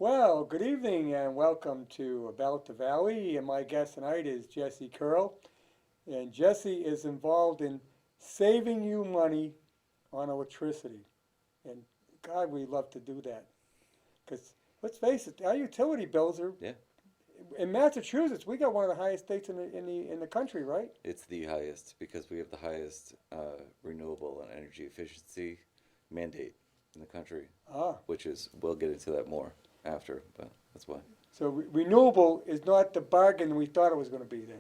Well, good evening and welcome to About the Valley. And my guest tonight is Jesse Curll. And Jesse is involved in saving you money on electricity. And God, we love to do that. Because let's face it, our utility bills are Yeah, in Massachusetts. We got one of the highest states in the country, right? it's the highest because we have the highest renewable and energy efficiency mandate in the country, Ah, which is, we'll get into that more after, but that's why. so renewable is not the bargain we thought it was going to be then,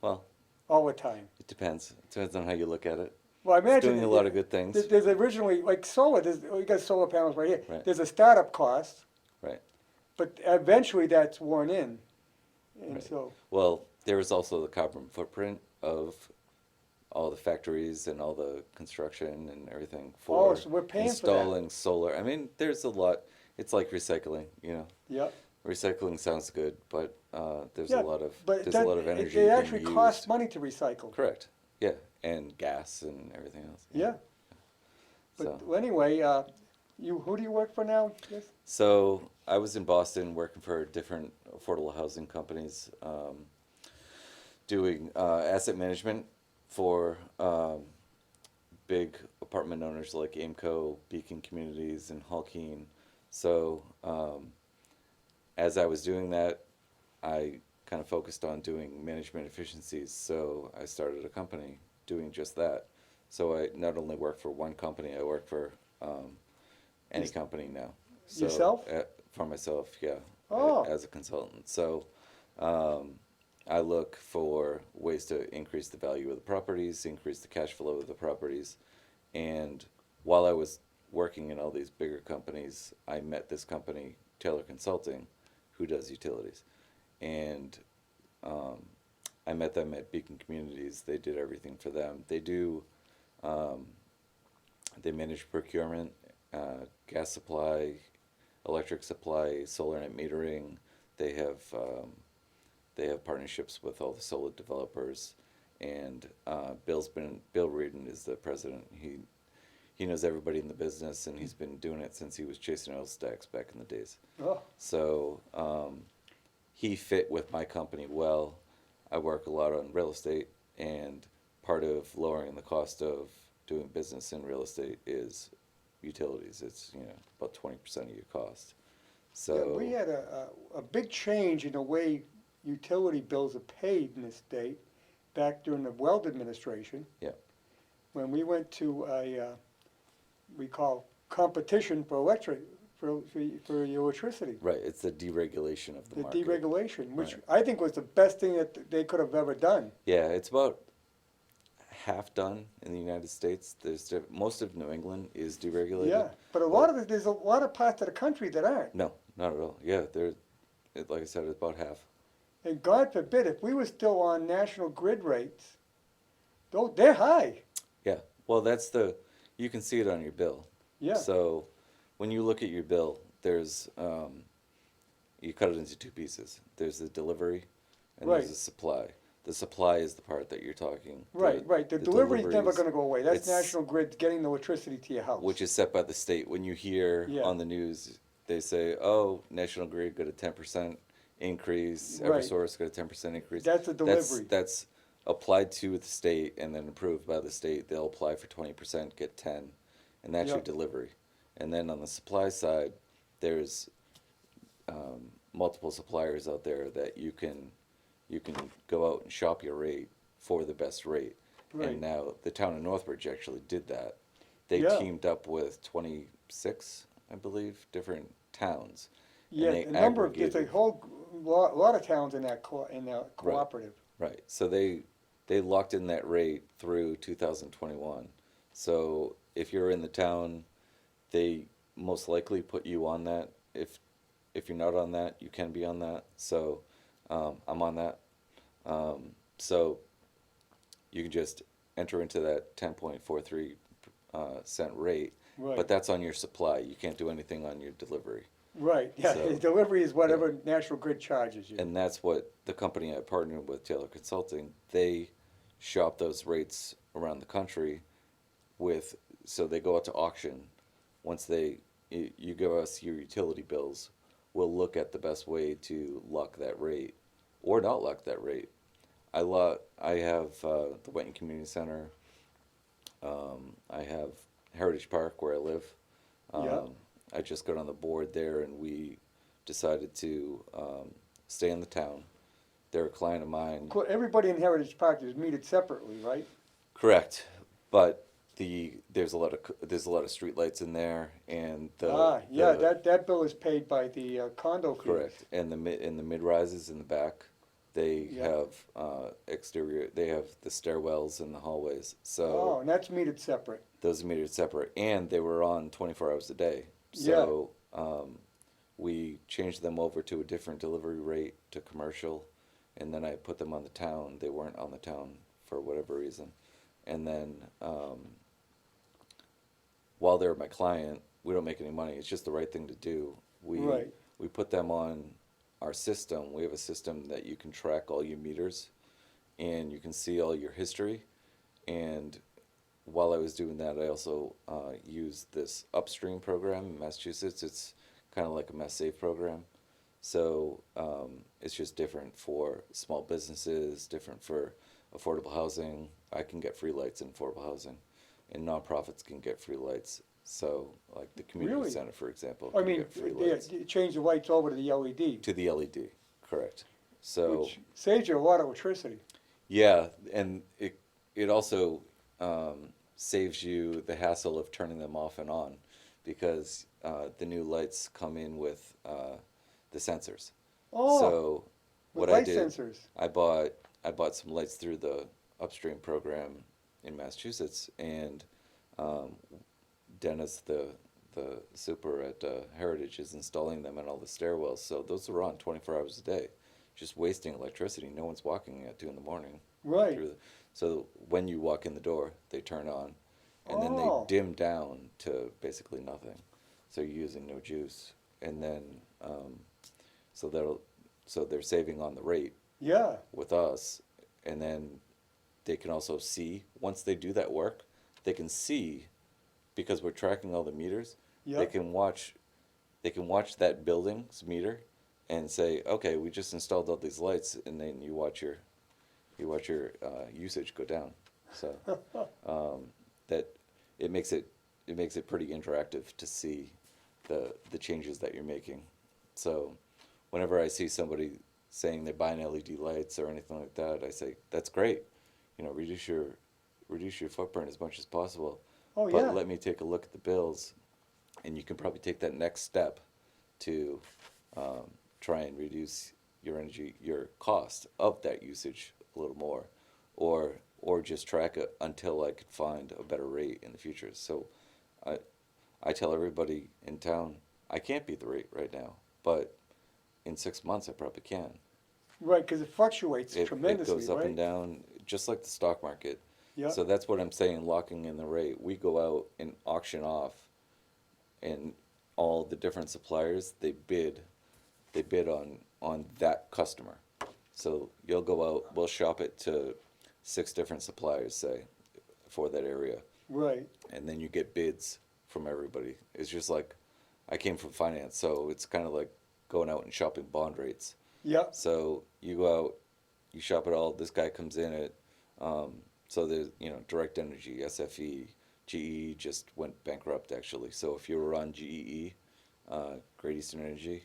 Well, all the time. it depends. It depends on how you look at it. Well, I It's imagine doing a lot of good things. there's originally like solar. We got solar panels right here. Right, There's a startup cost, right, but eventually that's worn in, and right. so Well, there is also the carbon footprint of all the factories and all the construction and everything oh, for so we're paying for that. installing solar. I mean, there's a lot. It's like recycling. Yep. Recycling sounds good, but Yeah, but there's a lot of energy it being actually costs used. money to recycle. Correct. Yeah, and gas and everything else. Yeah. So, But well, anyway, who do you work for now? Yes. so I was in Boston working for different affordable housing companies, doing asset management for big apartment owners like Aimco, Beacon Communities, and Halkeen. So as I was doing that, I kind of focused on doing management efficiencies. So I started a company doing just that. So I not only work for one company, I work for any Just company now. So yourself? for myself, yeah, Oh, as a consultant. So um, I look for ways to increase the value of the properties, increase the cash flow of the properties. And while I was working in all these bigger companies, I met this company, Taylor Consulting, who does utilities. And um, I met them at Beacon Communities. They did everything for them. Um, they manage procurement, gas supply, electric supply, solar net metering. They have um, they have partnerships with all the solar developers. And Bill Reardon is the president. He knows everybody in the business, and he's been doing it since he was chasing oil stacks back in the days. oh, So he fit with my company well. I work a lot on real estate, and part of lowering the cost of doing business in real estate is utilities. It's about 20% of your cost. yeah. We So had a big change in the way utility bills are paid in this state back during the Weld administration yeah, when we went to we call competition for for your electricity. right. It's the deregulation of the The market. deregulation, which Right. I think was the best thing that they could have ever done. Yeah, it's about half done in the United States. Most of New England is deregulated. Yeah, but there's a lot of parts of the country that aren't. No, not at all. Yeah, like I said, it's about half. And God forbid, if we were still on national grid rates, they're high. Yeah. Well, you can see it on your bill. Yeah, So when you look at your bill, you cut it into two pieces. There's the delivery and right, there's the supply. The supply is the part that you're talking. right. The The delivery is never deliveries, going to go away. That's it's, national grid getting the electricity to your house. which is set by the state. When you hear Yeah, on the news, they say, oh, National Grid got a 10% increase, right. Eversource got a 10% increase. That's a delivery. That's applied to the state and then approved by the state. They'll apply for 20%, get 10, and that's your Yep. delivery. And then on the supply side, there's multiple suppliers out there that you can go out and shop your rate for the best rate. Right. And now the town of Northbridge actually did that. They Yeah. teamed up with 26, I believe, different towns. Yeah, And they the number of there's a aggregated. whole lot of towns in that Right. cooperative. Right. So they locked in that rate through 2021. So if you're in the town, they most likely put you on that. If you're not on that, you can be on that. So I'm on that. So you can just enter into that 10.43 cent rate, Right. but that's on your supply. You can't do anything on your delivery. Right. Yeah. So, The delivery is yeah. whatever National Grid charges you. And that's what the company I partnered with, Taylor Consulting, they shop those rates around the country so they go out to auction. Once you give us your utility bills, we'll look at the best way to lock that rate or not lock that rate. I have the Wetton Community Center. I have Heritage Park where I live. Yeah. I just got on the board there, and we decided to stay in the town. They're a client of mine. Everybody in Heritage Park is metered separately, right? Correct, but there's a lot of streetlights in there, and Yeah, the that bill is paid by the condo fees. correct, and the mid rises in the back, they Yeah. have exterior. They have the stairwells and the hallways. So Oh, and that's metered separate. those are metered separate, and they were on 24 hours a day. So we changed them over to a different delivery rate to commercial, and then I put them on the town. They weren't on the town for whatever reason, and then while they're my client, we don't make any money. It's just the right thing to do. Right. We put them on our system. We have a system that you can track all your meters, and you can see all your history. And while I was doing that, I also used this upstream program in Massachusetts. It's kind of like a Mass Save program. So it's just different for small businesses, different for affordable housing. I can get free lights in affordable housing, and nonprofits can get free lights. So, like the community Really? center, for example, I can mean, get free they lights change the lights over to the LED, to the LED. Correct. So which saves you a lot of electricity. yeah, and it also saves you the hassle of turning them off and on, because the new lights come in with the sensors. Oh, So with what I light did, sensors. I bought some lights through the upstream program in Massachusetts, and Dennis, the super at Heritage, is installing them in all the stairwells. So those are on 24 hours a day, just wasting electricity. No one's walking at 2 in the morning. Right. So when you walk in the door, they turn on, and then Oh. they dim down to basically nothing. So you're using no juice, and then so they're saving on the rate Yeah. with us, and then they can also see once they do that work, they can see, because we're tracking all the meters. Yeah. They can watch that building's meter and say, okay, we just installed all these lights, and then you watch your usage go down. So that it makes it pretty interactive to see the changes that you're making. So whenever I see somebody saying they're buying LED lights or anything like that, I say that's great. Reduce your footprint as much as possible. Oh, But yeah. let me take a look at the bills, and you can probably take that next step to try and reduce your cost of that usage a little more, or just track it until I could find a better rate in the future. So I tell everybody in town, I can't beat the rate right now, but in 6 months I probably can. Right, because it fluctuates It tremendously, goes up right? and down just like the stock market. Yeah. So that's what I'm saying, locking in the rate. We go out and auction off, and all the different suppliers, they bid on that customer. So you'll go out, we'll shop it to 6 different suppliers, say, for that area, Right. and then you get bids from everybody. It's just like, I came from finance, so it's kind of like going out and shopping bond rates. Yeah. So you go out, you shop it all. This guy comes in at, so there's, Direct Energy, SFE, GE just went bankrupt actually. So if you were on GEE, Great Eastern Energy,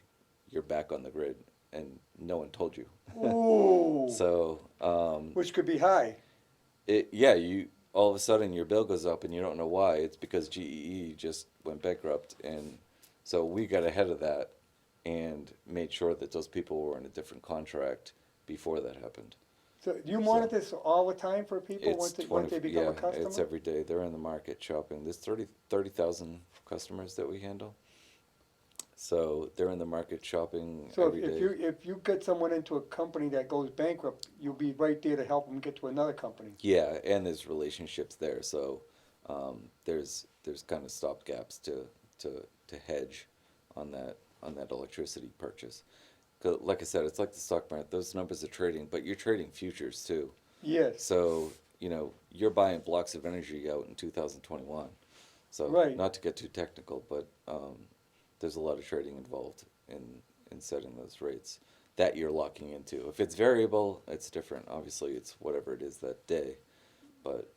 you're back on the grid, and no one told you. Ooh. So Which could be high. you all of a sudden your bill goes up and you don't know why. It's because GEE just went bankrupt, and so we got ahead of that and made sure that those people were in a different contract before that happened. So do you monitor this all the time for people It's once they become a customer? it's every day. They're in the market shopping. There's 30,000 customers that we handle. So they're in the market shopping So every day. if you get someone into a company that goes bankrupt, you'll be right there to help them get to another company. Yeah, and there's relationships there. So there's kind of stopgaps to hedge on that electricity purchase. 'Cause like I said, it's like the stock market. Those numbers are trading, but you're trading futures too. Yes. So you're buying blocks of energy out in 2021. So Right. not to get too technical, but there's a lot of trading involved in setting those rates that you're locking into. If it's variable, it's different. Obviously, it's whatever it is that day. But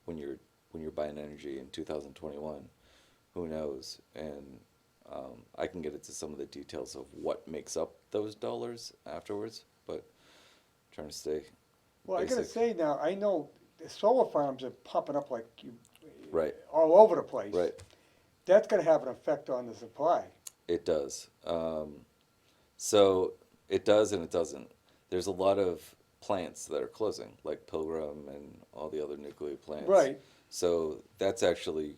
when you're buying energy in 2021, who knows? And I can get into some of the details of what makes up those dollars afterwards. But trying to stay Well, I gotta basic. say now, I know the solar farms are popping up like Right, all over the place. right. That's gonna have an effect on the supply. It does. So it does and it doesn't. There's a lot of plants that are closing, like Pilgrim and all the other nuclear plants. Right. So that's actually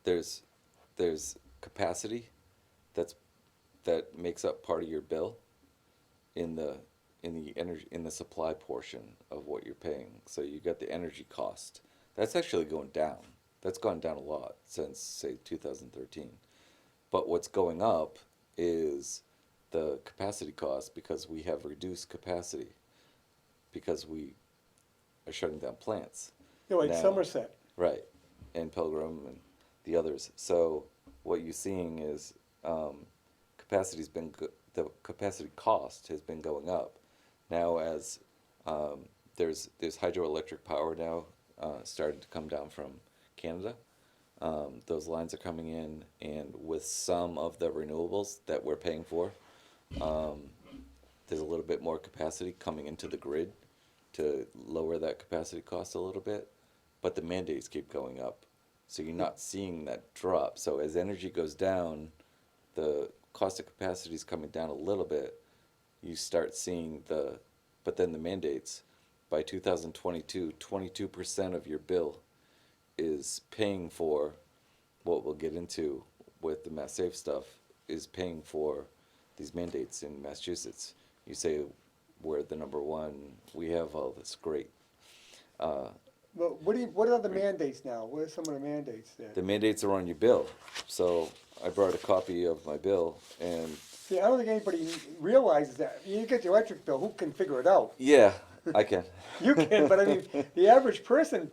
there's there's capacity that's that makes up part of your bill in the energy in the supply portion of what you're paying. So you got the energy cost. That's actually going down. That's gone down a lot since say 2013. But what's going up is the capacity cost because we have reduced capacity because we are shutting down plants. You know, like Now, Somerset. right, and Pilgrim and the others. So what you're seeing is capacity's been the capacity cost has been going up. Now as there's hydroelectric power now starting to come down from Canada. Those lines are coming in, and with some of the renewables that we're paying for, there's a little bit more capacity coming into the grid to lower that capacity cost a little bit, but the mandates keep going up. So you're not seeing that drop. So as energy goes down, the cost of capacity is coming down a little bit. You start seeing but then the mandates, by 2022, 22% of your bill is paying for what we'll get into with the Mass Save stuff, is paying for these mandates in Massachusetts. You say we're the number one, we have all this great. Well, what are the mandates now? What are some of the mandates there? The mandates are on your bill. So I brought a copy of my bill, and See, I don't think anybody realizes that. You get the electric bill, who can figure it out? yeah, I can. You can, but I mean, the average person,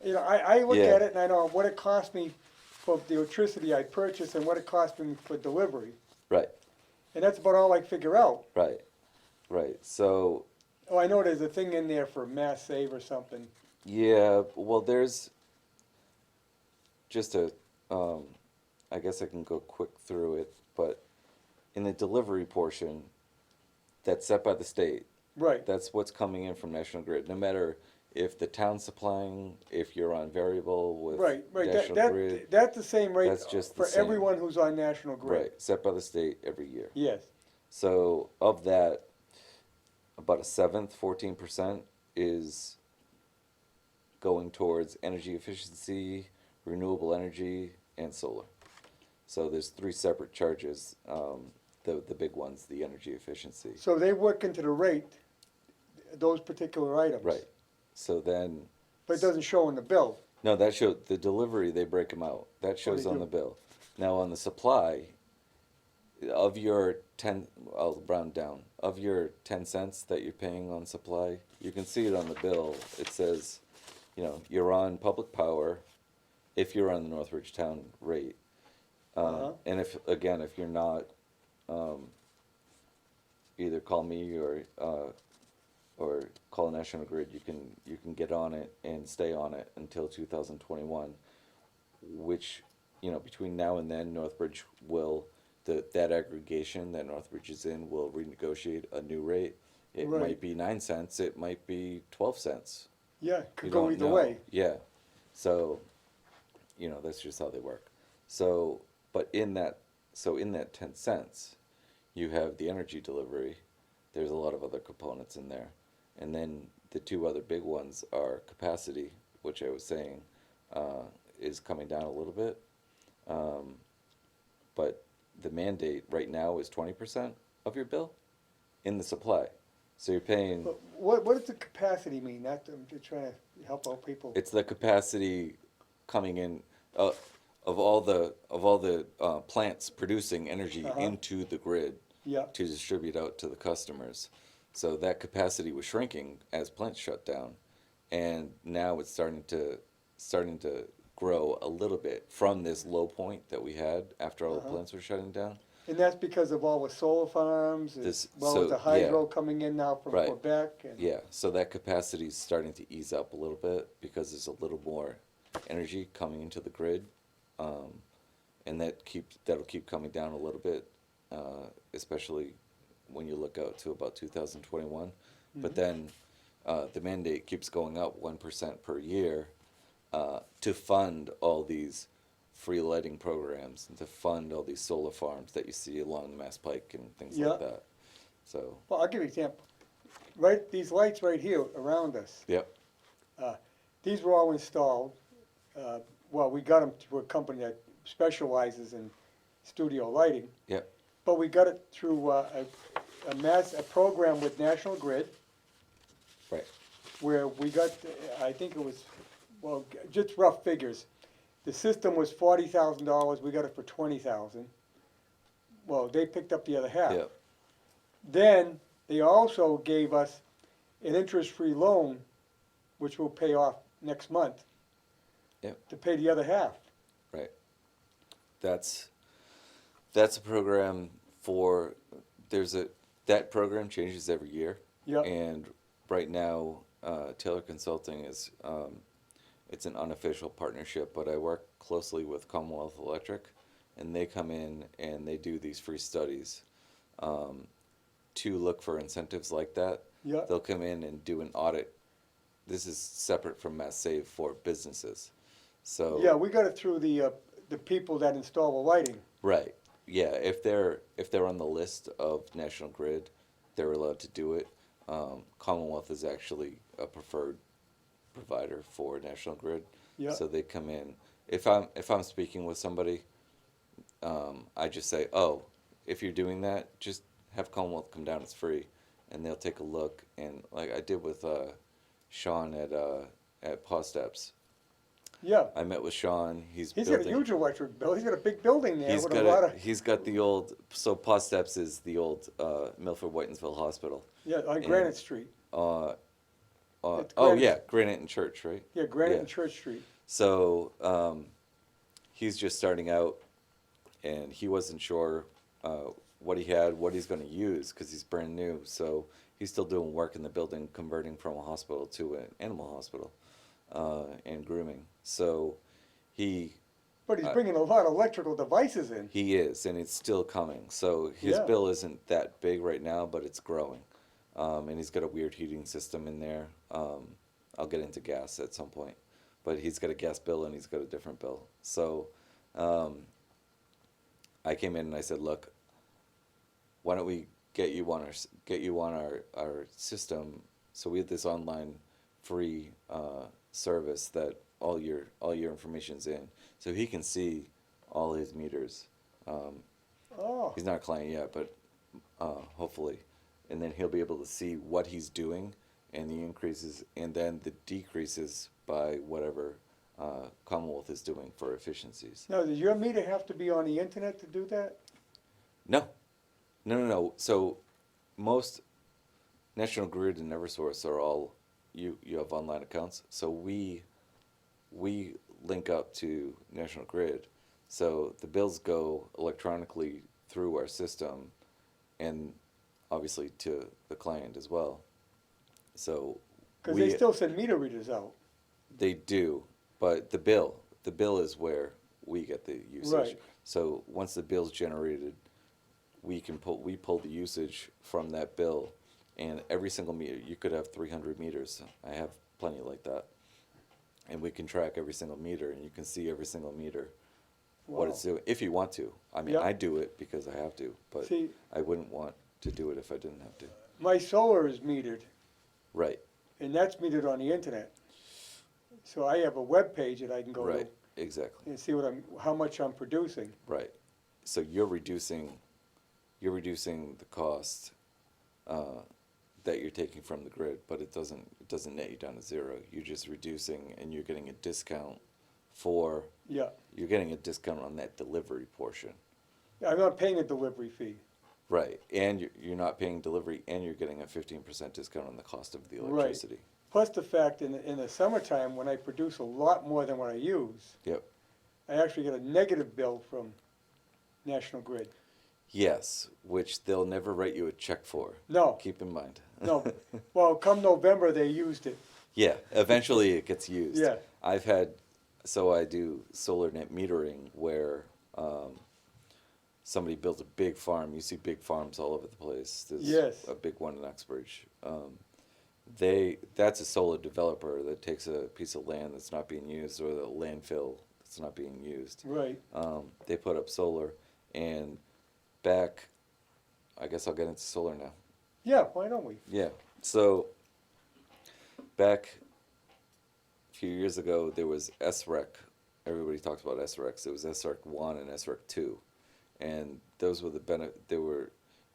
you know, I look Yeah. at it and I know what it cost me for the electricity I purchased and what it cost me for delivery. Right, And that's about all I figure out. right, right. So Oh, I know there's a thing in there for mass save or something. yeah, well, there's just I guess I can go quick through it, but in the delivery portion, that's set by the state. Right, That's what's coming in from National Grid. No matter if the town's supplying, if you're on variable with right. National Grid, That's the same rate that's just the for same. everyone who's on National Grid. right, set by the state every year. Yes, So of that, about a seventh, 14%, is going towards energy efficiency, renewable energy, and solar. So there's three separate charges. The big ones, the energy efficiency. so they work into the rate, those particular items. Right. So then, But it doesn't show in the bill. no, that shows the delivery. They break them out. That shows they on do. the bill. Now on the supply, of your 10, I'll round down. Of your 10 cents that you're paying on supply, you can see it on the bill. It says, you're on public power if you're on the Northridge Town rate. And if you're not, either call me or call National Grid. You can get on it and stay on it until 2021, which between now and then Northbridge will that aggregation that Northbridge is in will renegotiate a new rate. It Right. might be 9 cents. It might be 12 cents. Yeah, You could go don't either know. way. Yeah. So, that's just how they work. So, but in that 10 cents, you have the energy delivery. There's a lot of other components in there. And then the two other big ones are capacity, which I was saying is coming down a little bit. But the mandate right now is 20% of your bill in the supply. So you're paying. But what does the capacity mean? I'm just trying to help out people. It's the capacity coming in of all the plants producing energy Uh-huh. into the grid Yeah, to distribute out to the customers. So that capacity was shrinking as plants shut down, and now it's starting to grow a little bit from this low point that we had after all the Uh-huh. plants were shutting down. And that's because of all the solar farms, as well as the hydro coming in now from Right. Quebec. And Yeah, so that capacity is starting to ease up a little bit because there's a little more energy coming into the grid, and that'll keep coming down a little bit, especially when you look out to about 2021. But then the mandate keeps going up 1% per year to fund all these free lighting programs and to fund all these solar farms that you see along the Mass Pike and things Yeah. like that. So, Well, I'll give you an example. Right, these lights right here around us, yep, these were all installed. Well, we got them to a company that specializes in studio lighting, yep, but we got it through a program with National Grid, right, where we got, I think it was, well, just rough figures. The system was $40,000. We got it for $20,000. Well, they picked up the other half. yep, Then they also gave us an interest-free loan, which we'll pay off next month, yep, to pay the other half. right. That's a program for, that program changes every year. Yep. And right now, Taylor Consulting is, it's an unofficial partnership, but I work closely with Commonwealth Electric, and they come in and they do these free studies to look for incentives like that. Yep. They'll come in and do an audit. This is separate from Mass Save for businesses. So Yeah, we got it through the people that install the lighting. right, yeah. If they're on the list of National Grid, they're allowed to do it. Commonwealth is actually a preferred provider for National Grid. Yeah. So they come in. If I'm speaking with somebody, I just say, oh, if you're doing that, just have Commonwealth come down. It's free, and they'll take a look. And like I did with Sean at Paw Steps. Yeah. I met with Sean. He's got a building. huge electric bill. He's got a big building there He's with got a lot of, he's got the old. So Paw Steps is the old Milford Whitensville Hospital. yeah, on And, Granite Street. It's Oh Granite. yeah, Granite and Church, right? Yeah, Granite Yeah. and Church Street. So he's just starting out, and he wasn't sure what he had, what he's going to use, because he's brand new. So he's still doing work in the building, converting from a hospital to an animal hospital, and grooming. So But he's bringing a lot of electrical devices in. he is, and it's still coming. So his Yeah. bill isn't that big right now, but it's growing. And he's got a weird heating system in there. I'll get into gas at some point, but he's got a gas bill and he's got a different bill. So I came in and I said, look, why don't we get you on our system? So we have this online free service that all your information's in, so he can see all his meters. Oh, He's not a client yet, but hopefully, and then he'll be able to see what he's doing and the increases and then the decreases by whatever Commonwealth is doing for efficiencies. now does your meter have to be on the internet to do that? No. So most National Grid and EverSource are all you have online accounts. So we link up to National Grid. So the bills go electronically through our system, and obviously to the client as well. So Because they still send meter readers out. they do, but the bill is where we get the usage. Right. So once the bill's generated, we pull the usage from that bill, and every single meter, you could have 300 meters. I have plenty like that, and we can track every single meter, and you can see every single meter what it's Wow. doing if you want to. I mean, Yep. I do it because I have to, but See, I wouldn't want to do it if I didn't have to. my solar is metered, Right. and that's metered on the internet. So I have a web page that I can go to Right. Exactly. and see how much I'm producing. Right. So you're reducing the cost that you're taking from the grid, but it doesn't net you down to zero. You're just reducing, and you're getting a discount Yeah. you're getting a discount on that delivery portion. I'm not paying a delivery fee. Right. And you're not paying delivery, and you're getting a 15% discount on the cost of the electricity. Plus the fact in the summertime, when I produce a lot more than what I use, Yep. I actually get a negative bill from National Grid. Yes, which they'll never write you a check for. No, Keep in mind. no. Well, come November, they used it. Yeah, eventually it gets used. Yeah, I've had, so I do solar net metering where somebody built a big farm. You see big farms all over the place. There's yes, a big one in Uxbridge. That's a solar developer that takes a piece of land that's not being used or the landfill that's not being used. right. They put up solar, and back, I guess I'll get into solar now. Yeah, why don't we? Yeah. So back a few years ago, there was SREC. Everybody talks about SRECs. There was SREC 1 and SREC 2. And those were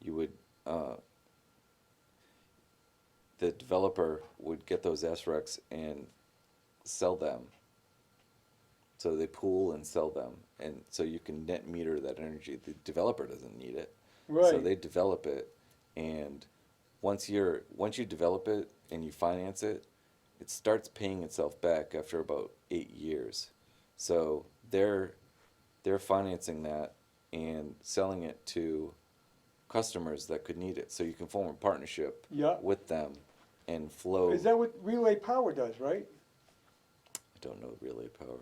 you would, uh, the developer would get those SRECs and sell them. So they pool and sell them. And so you can net meter that energy. The developer doesn't need it. So Right. they develop it, and once you develop it and you finance it, it starts paying itself back after about 8 years. So they're financing that and selling it to customers that could need it. So you can form a partnership Yeah. with them and flow. Is that what Relay Power does, right? I don't know relay power.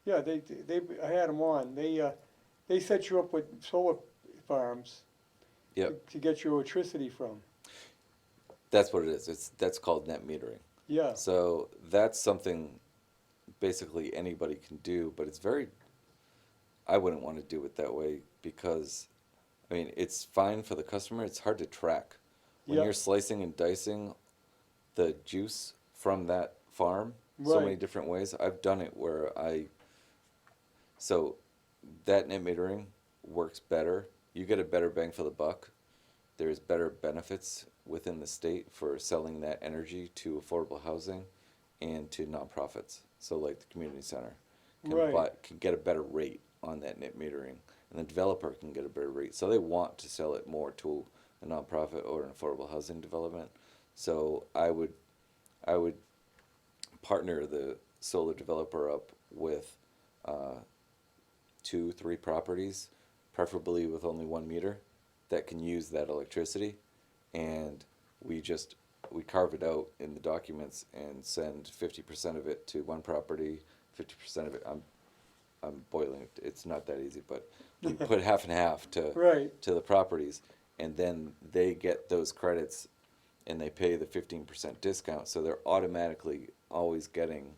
Yeah, I had them on. They set you up with solar farms Yep, to get your electricity from. that's what it is. That's called net metering. Yeah, So that's something basically anybody can do, but I wouldn't want to do it that way because, I mean, it's fine for the customer. It's hard to track. When yeah, you're slicing and dicing the juice from that farm so many right. different ways, I've done it where so that net metering works better. You get a better bang for the buck. There's better benefits within the state for selling that energy to affordable housing and to nonprofits. So like the community center Right. can get a better rate on that net metering, and the developer can get a better rate. So they want to sell it more to a nonprofit or an affordable housing development. So I would partner the solar developer up with uh, 2, 3 properties, preferably with only 1 meter, that can use that electricity, and we carve it out in the documents and send 50% of it to one property, 50% of it. I'm boiling it. It's not that easy, but we put half and half Right. to the properties, and then they get those credits, and they pay the 15% discount. So they're automatically always getting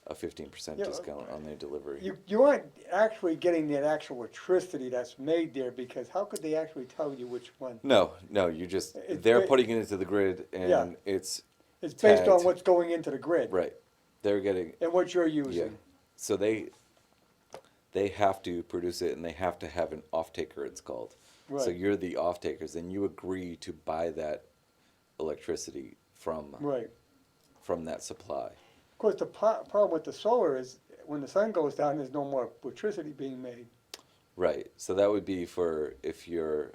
a 15% Yeah, discount on their delivery. You aren't actually getting that actual electricity that's made there because how could they actually tell you which one? No, It's they're ba- putting it into the grid, Yeah. and it's It's based on tagged. what's going into the grid Right. They're getting, and what you're yeah. using. So they have to produce it, and they have to have an off-taker, it's called. So Right. you're the off-takers, and you agree to buy that electricity Right. from that supply. Of course, the problem with the solar is when the sun goes down, there's no more electricity being made. Right. So that would be for if you're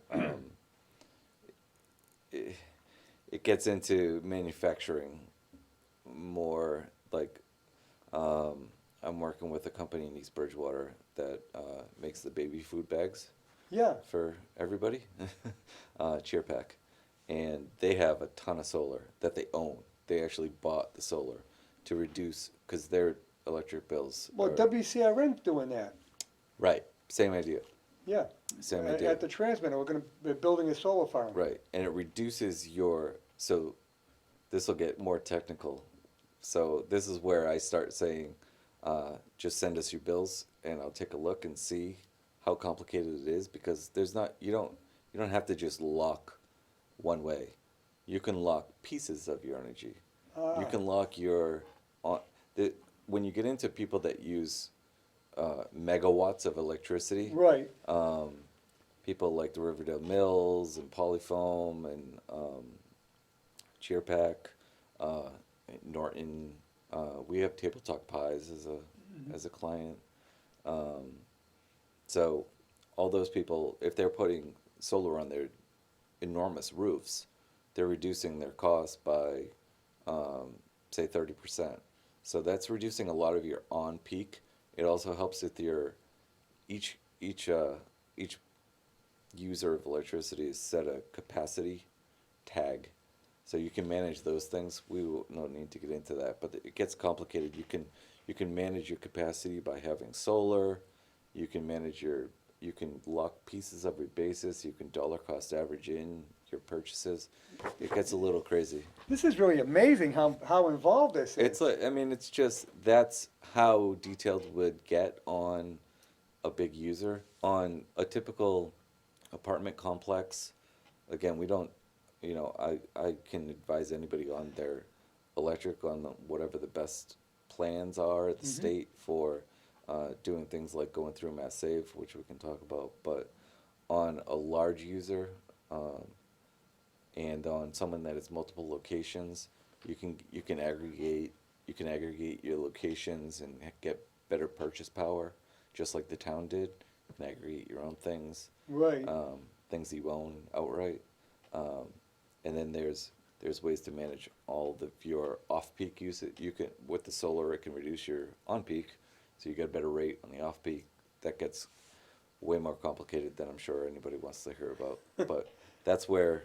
it, it gets into manufacturing more like I'm working with a company in East Bridgewater that makes the baby food bags Yeah. for everybody, Cheer Pack, and they have a ton of solar that they own. They actually bought the solar to reduce because their electric bills. Well, are, WCRN's doing that. right, same idea, Yeah. same At idea. the transmitter, we're building a solar farm. Right, and it reduces so this will get more technical. So this is where I start saying, just send us your bills and I'll take a look and see how complicated it is because you don't have to just lock one way. You can lock pieces of your energy. You Ah, can lock when you get into people that use megawatts of electricity, right. people like the Riverdale Mills and Polyfoam and Cheerpack, Norton. We have Table Talk Pies as a client. So all those people, if they're putting solar on their enormous roofs, they're reducing their cost by say 30%. So that's reducing a lot of your on peak. It also helps with your each user of electricity is set a capacity tag. So you can manage those things. We will no need to get into that, but it gets complicated. You can manage your capacity by having solar. You can manage you can lock pieces of your basis. You can dollar cost average in your purchases. It gets a little crazy. This is really amazing how involved this is. It's like, I mean, it's just, that's how detailed would get on a big user. On a typical apartment complex, again, we don't, I can advise anybody on their electric, on whatever the best plans are at the state for doing things like going through Mass Save, which we can talk about. But on a large user, and on someone that has multiple locations, you can aggregate your locations and get better purchase power, just like the town did. You can aggregate your own things, Right. things you own outright, and then there's ways to manage all of your off-peak usage. You can, with the solar, it can reduce your on-peak, so you get a better rate on the off-peak. That gets way more complicated than I'm sure anybody wants to hear about. But that's where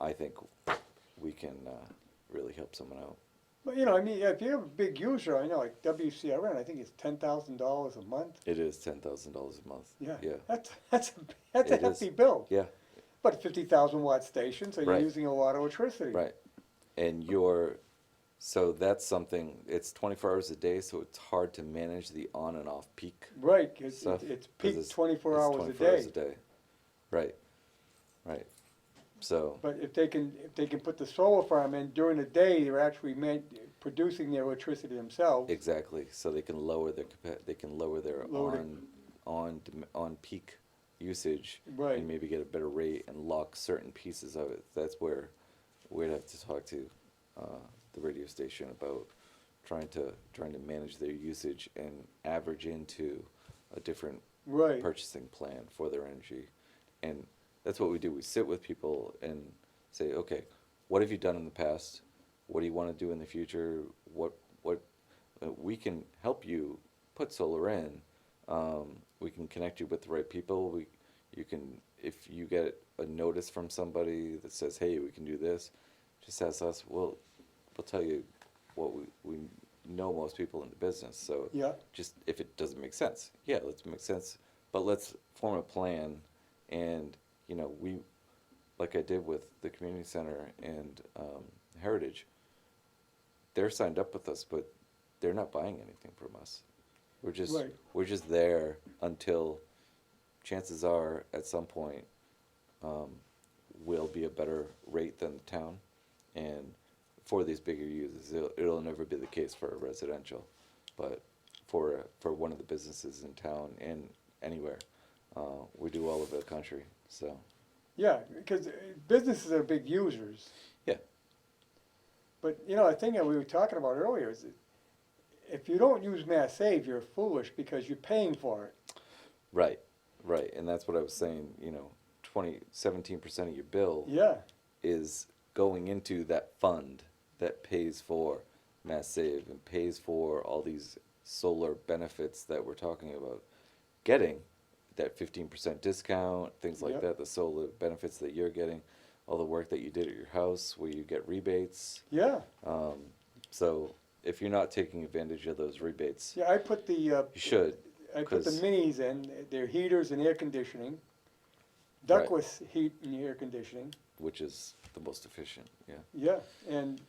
I think we can really help someone out. But I mean, if you have a big user, I know like WCRN, I think it's $10,000 a month. It is $10,000 a month. Yeah. Yeah. That's a It is. hefty bill. Yeah. But 50,000 watt station, so you're Right. using a lot of electricity. Right. And so that's something, it's 24 hours a day, so it's hard to manage the on and off peak Right. It's stuff. it's 'cause peak 24 it's hours 24 a hours day. a day. Right. Right. So, But if they can put the solar farm in during the day, they're actually producing their electricity themselves. exactly. So they can lower their Lower on peak usage, Right. and maybe get a better rate and lock certain pieces of it. That's where we'd have to talk to the radio station about trying to manage their usage and average into a different Right. purchasing plan for their energy. And that's what we do. We sit with people and say, okay, what have you done in the past? What do you want to do in the future? What we can help you put solar in. We can connect you with the right people. You can, if you get a notice from somebody that says, hey, we can do this, just ask us. We'll tell you what we know most people in the business. So Yeah. just if it doesn't make sense, yeah, let's make sense. But let's form a plan. And we, like I did with the community center and Heritage, they're signed up with us, but they're not buying anything from us. Right. We're just there until, chances are, at some point, will be a better rate than the town. And for these bigger users, it'll never be the case for a residential, but for one of the businesses in town and anywhere, we do all over the country. So Yeah, because businesses are big users. yeah, But a thing that we were talking about earlier is that if you don't use Mass Save, you're foolish because you're paying for it. right, and that's what I was saying. 17% of your bill Yeah. is going into that fund that pays for Mass Save and pays for all these solar benefits that we're talking about. Getting that 15% discount, things like Yep. that, the solar benefits that you're getting, all the work that you did at your house where you get rebates. Yeah. So if you're not taking advantage of those rebates, Yeah, I put the you should. I put the 'cause- minis in. They're heaters and air conditioning, ductless heat and air conditioning. Which is the most efficient, yeah. Yeah, and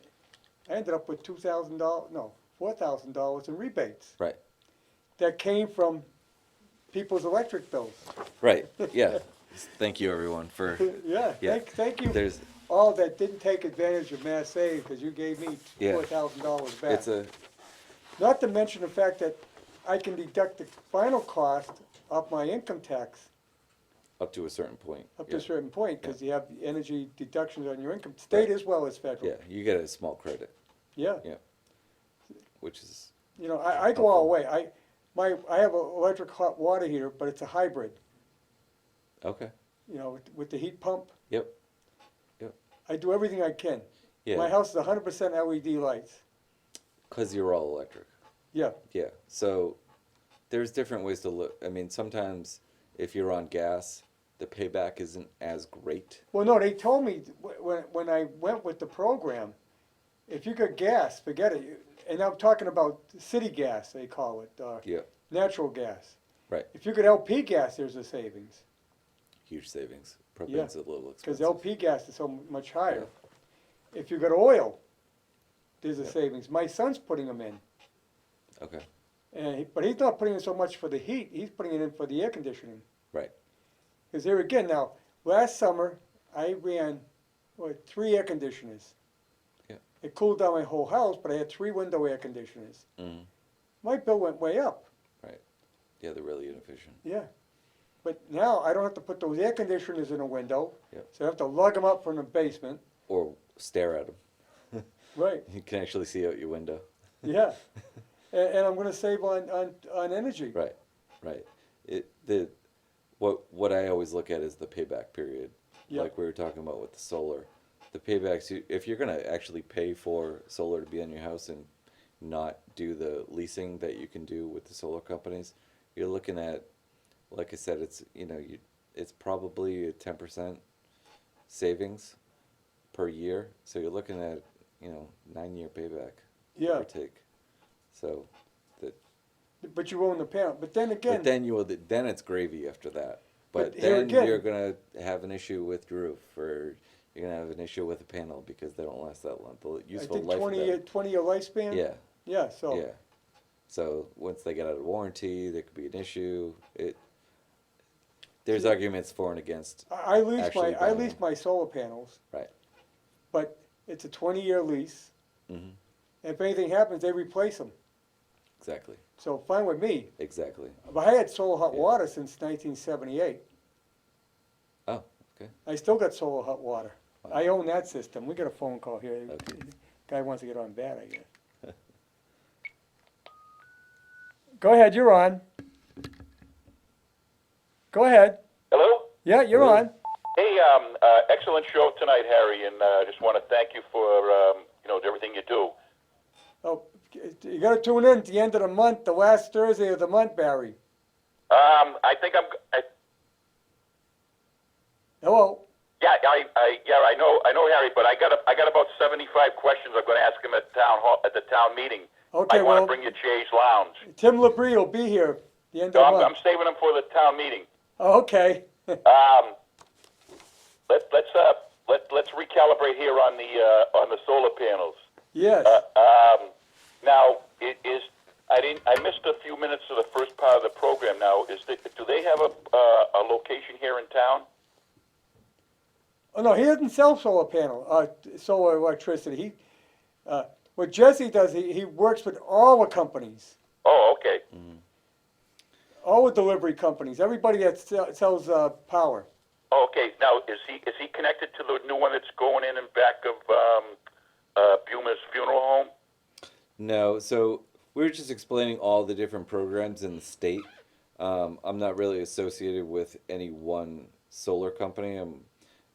I ended up with $4,000 in rebates Right, that came from people's electric bills. right, yeah. Thank you, everyone, for, Yeah, Yeah. thank you. there's, All that didn't take advantage of Mass Save because you gave me Yeah. $4,000 back. it's Not to mention the fact that I can deduct the final cost of my income tax up to a certain point. up to a Yeah. certain point because you have energy deductions on your income, state as well as federal. Yeah, you get a small credit, Yeah. yeah, which is, I go all the way. I have an electric hot water heater, but it's a hybrid. okay, With the heat pump. yep, I do everything I can. yeah. My house is 100% LED lights. Because you're all electric. Yeah. Yeah. So there's different ways to look. I mean, sometimes if you're on gas, the payback isn't as great. Well, no, they told me when I went with the program, if you got gas, forget it. And I'm talking about city gas, they call it, Yeah, natural gas. right. If you get LP gas, there's a savings. Huge savings. Yeah, Propane's a little because expensive. LP gas is so much higher. If you got oil, there's a Yeah. savings. My son's putting them in, Okay, but he's not putting in so much for the heat. He's putting it in for the air conditioning. right. Because there again, now last summer I ran 3 air conditioners. Yeah. It cooled down my whole house, but I had 3 window air conditioners. Mm-hmm. My bill went way up. Right. Yeah, they're really inefficient. Yeah. But now I don't have to put those air conditioners in a window, Yep. so I have to lug them up from the basement. Or stare at them. Right. You can actually see out your window. Yeah. And I'm going to save on energy. Right, right. What I always look at is the payback period. Yep. Like we were talking about with the solar. The paybacks, if you're going to actually pay for solar to be on your house and not do the leasing that you can do with the solar companies, you're looking at, like I said, it's probably a 10% savings per year. So you're looking at, 9-year payback, give Yeah. or take. So that. But you own the panel. But then again, But then it's gravy after that. But But here then again- you're gonna have an issue with your roof, or you're gonna have an issue with a panel because they don't last that long. The I useful think life 20-year of 20-year lifespan. them. Yeah, Yeah. So yeah. So once they get out of warranty, there could be an issue. There's arguments for and against. I lease Actually I buying lease them. my solar panels, Right. but it's a 20-year lease. Mm-hmm. And if anything happens, they replace them. Exactly. So fine with me. Exactly. But I had solar hot Yeah. water since 1978. Oh, okay. I still got solar hot water. Wow. I own that system. We got a phone call here. Okay. Guy wants to get on bad, I guess. Go ahead, you're on. Go ahead. Hello? Yeah, you're Hello. on. Hey, excellent show tonight, Harry, and just want to thank you for, everything you do. Oh, you got to tune in at the end of the month, the last Thursday of the month, Barry. I think Hello. I know, Harry, but I got about 75 questions I'm going to ask him at the town meeting. Okay, I want to well, bring you Jay's Lounge. Tim Labrie will be here at the end So of the I'm month. saving them for the town meeting. Oh, okay. Let's recalibrate here on the solar panels. Yes. Now, I missed a few minutes of the first part of the program. Now, do they have a location here in town? Oh, no, he doesn't sell solar electricity. What Jesse does, he works with all the companies, Oh, okay. all the delivery companies, everybody that sells power. Oh, okay. Now, is he connected to the new one that's going in back of Buma's funeral home? No, so we were just explaining all the different programs in the state. I'm not really associated with any one solar company.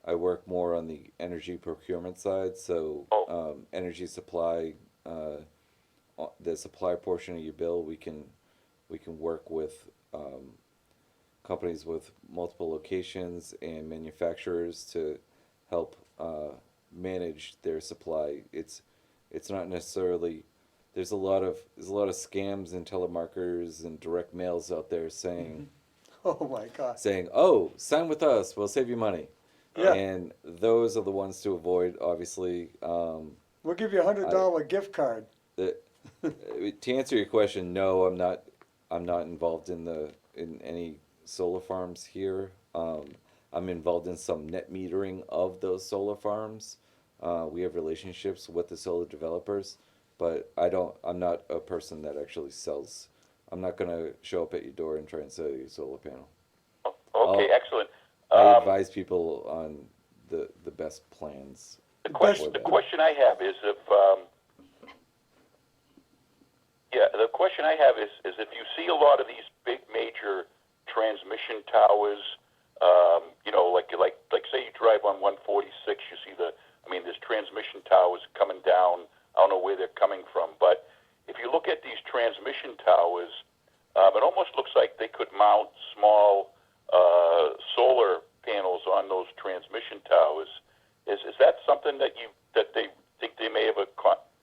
I work more on the energy procurement side, so energy supply, the supply portion of your bill, we can work with companies with multiple locations and manufacturers to help manage their supply. It's not necessarily. There's a lot of scams and telemarketers and direct mails out there saying, Oh my God. "Oh, sign with us, we'll save you money." Yeah. And those are the ones to avoid. Obviously, We'll give you $100 gift card. to answer your question, no, I'm not involved in any solar farms here. I'm involved in some net metering of those solar farms. We have relationships with the solar developers, but I'm not a person that actually sells. I'm not going to show up at your door and try and sell you a solar panel. Okay, excellent. I advise people on the best plans. The question I have is if you see a lot of these big major transmission towers, like say you drive on 146, you see there's transmission towers coming down. I don't know where they're coming from, but if you look at these transmission towers, it almost looks like they could mount small solar panels on those transmission towers. Is that something that they think they may ever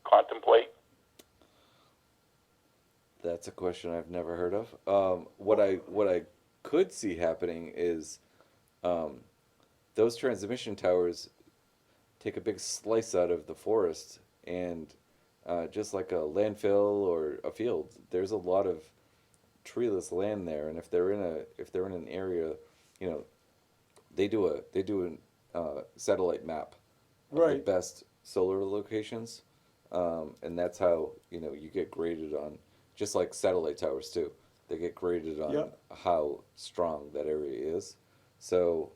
contemplate? That's a question I've never heard of. What I could see happening is those transmission towers take a big slice out of the forest, and just like a landfill or a field, there's a lot of treeless land there. And if they're in an area, you know, they do a satellite map of the Right. best solar locations, and that's how you get graded on, just like satellite towers too. They get graded on Yep. how strong that area is. So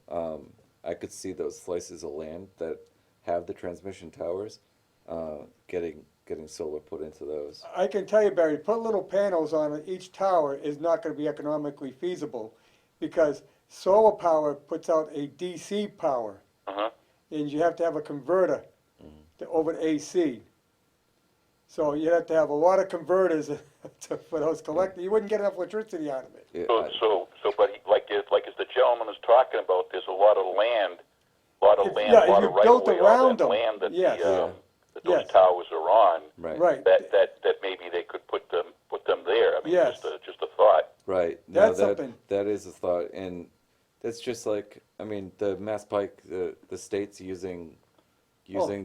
I could see those slices of land that have the transmission towers getting solar put into those. I can tell you, Barry, put little panels on each tower is not going to be economically feasible because solar power puts out a DC power, Uh-huh. and you have to have a converter over to AC. So you have to have a lot of converters for those collectors. You wouldn't get enough electricity out of it. Yeah, But like as the gentleman is talking about, there's a lot of land, Yeah, a lot if of you built right-of-way on around that them, land that yes. that those Yes. towers are on. right. Right. That maybe they could put them there. I mean, Yes. just a thought. Right. No, That's that something. that is a thought, and that's just like, I mean, the Mass Pike, the state's using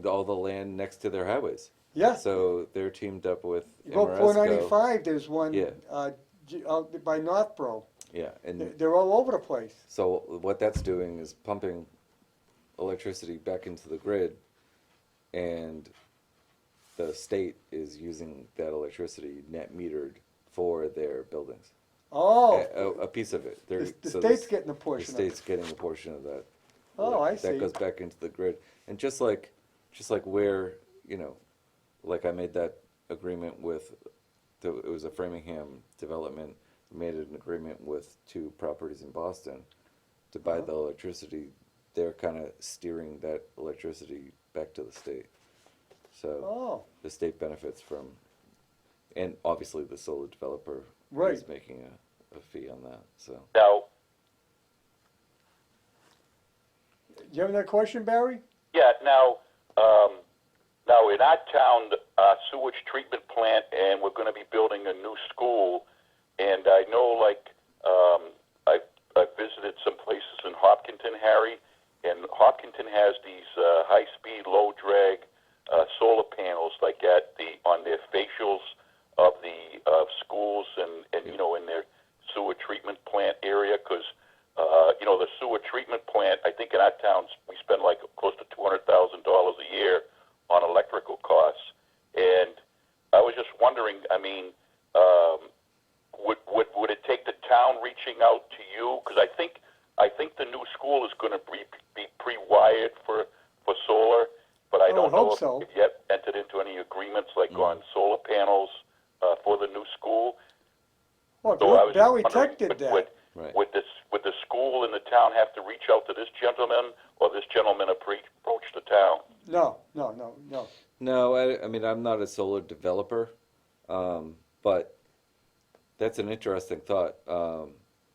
all the land next to their highways. Yeah. So they're teamed up with You go Amoresco. 495, there's one Yeah. out by Northborough. Yeah, and They're all over the place. so what that's doing is pumping electricity back into the grid, and the state is using that electricity net metered for their buildings. Oh, A piece of it. They're- the so state's s- getting a The portion of it. state's getting a portion of that. Oh, I That see. goes back into the grid. And just like where, like I made that agreement with, it was a Framingham development, made an agreement with 2 properties in Boston to buy the electricity. They're kind of steering that electricity back to the state. So Oh, the state benefits from, and obviously the solar developer Right. is making a fee on that. So Now, you have another question, Barry? yeah. Now in our town, sewage treatment plant, and we're going to be building a new school. And I know, like, I visited some places in Hopkinton, Harry, and Hopkinton has these high-speed, low-drag solar panels, like on their facials of the schools and in their sewer treatment plant area, because the sewer treatment plant, I think in our towns we spend like close to $200,000 a year on electrical costs, and I was just wondering, I mean, would it take the town reaching out to you? Because I think the new school is going to be pre-wired for solar, but I I would don't know hope if so. you've yet entered into any agreements like on solar panels for the new school. Well, So I was Valley wondering, Tech did that. Right. Would the school and the town have to reach out to this gentleman, or this gentleman approach the town? No. no, I mean, I'm not a solar developer, but that's an interesting thought.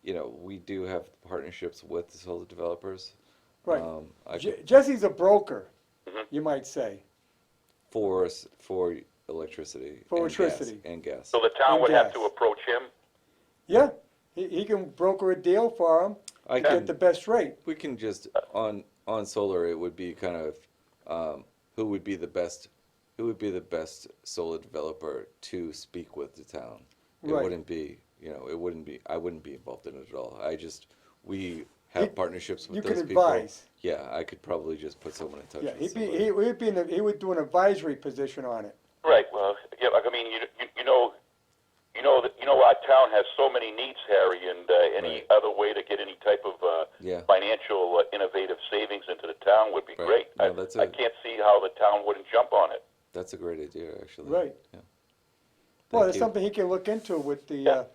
We do have partnerships with the solar developers. Right. I could- Jesse's a broker, Mhm. you might say. for electricity. For and electricity. Gas, and gas. So the town And would have gas. to approach him? Yeah, he can broker a deal for him, I get can, the best rate. we can just, on solar, it would be kind of, who would be the best solar developer to speak with the town. It Right. wouldn't be, I wouldn't be involved in it at all. We have You- partnerships with you those could people. advise. Yeah, I could probably just put someone in touch Yeah, with somebody. he would do an advisory position on it. Right. Well, yeah. I mean, our town has so many needs, Harry, and any Right. other way to get any type of Yeah. financial innovative savings into the town would be Right. great. No, that's I it. can't see how the town wouldn't jump on it. That's a great idea, actually. Right. Yeah. Well, Thank it's you. something he can look into with the, Yeah.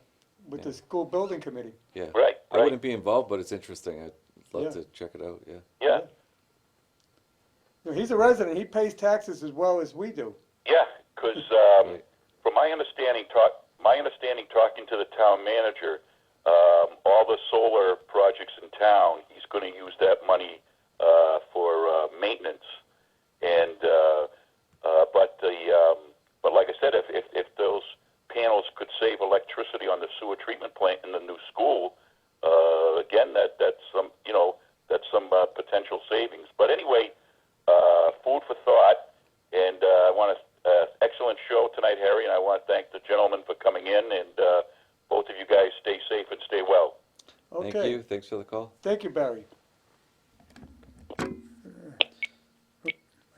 the school building committee. Yeah. Right. I wouldn't be involved, but it's interesting. I'd love Yeah. to check it out. Yeah. Yeah. He's a resident, he pays taxes as well as we do. Yeah. Because Right. from my understanding, talking to the town manager, all the solar projects in town, he's going to use that money for maintenance. And but like I said, if those panels could save electricity on the sewer treatment plant in the new school, again, that's some potential savings. But anyway, food for thought. And I want to excellent show tonight, Harry. And I want to thank the gentleman for coming in. And both of you guys stay safe and stay well. Okay. Thank you. Thanks for the call. Thank you, Barry. Here